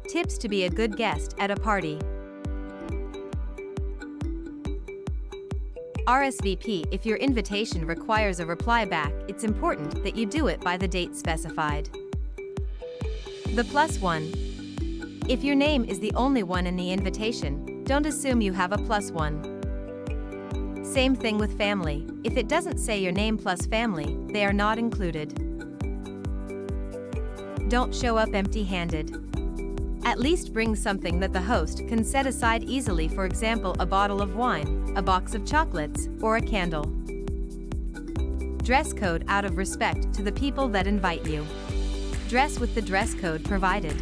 Tips to be a good guest at a party. RSVP. If your invitation requires a reply back, it's important that you do it by the date specified. The +1. If your name is the only one in the invitation, don't assume you have a +1. Same thing with family. If it doesn't say your name plus family, they are not included. Don't show up empty-handed. At least bring something that the host can set aside easily, for example, a bottle of wine, a box of chocolates, or a candle. Dress code. Out of respect to the people that invite you, dress with the dress code provided.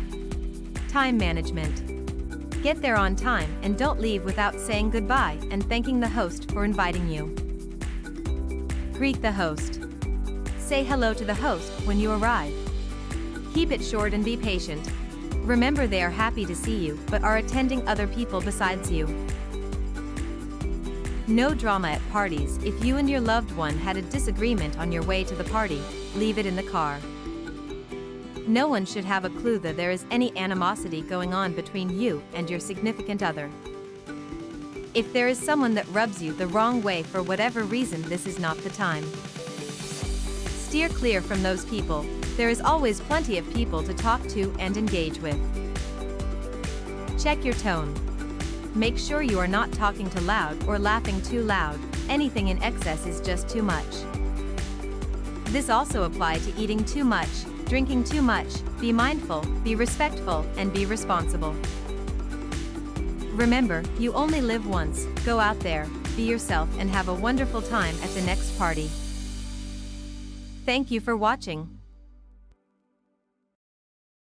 Time management. Get there on time and don't leave without saying goodbye and thanking the host for inviting you. Greet the host. Say hello to the host when you arrive. Keep it short and be patient. Remember, they are happy to see you but are attending other people besides you. No drama at parties. If you and your loved one had a disagreement on your way to the party, leave it in the car. No one should have a clue that there is any animosity going on between you and your significant other. If there is someone that rubs you the wrong way for whatever reason, this is not the time. Steer clear from those people. There is always plenty of people to talk to and engage with. Check your tone. Make sure you are not talking too loud or laughing too loud. Anything in excess is just too much. This also applies to eating too much, drinking too much. Be mindful, be respectful, and be responsible. Remember, you only live once. Go out there, be yourself, and have a wonderful time at the next party. Thank you for watching.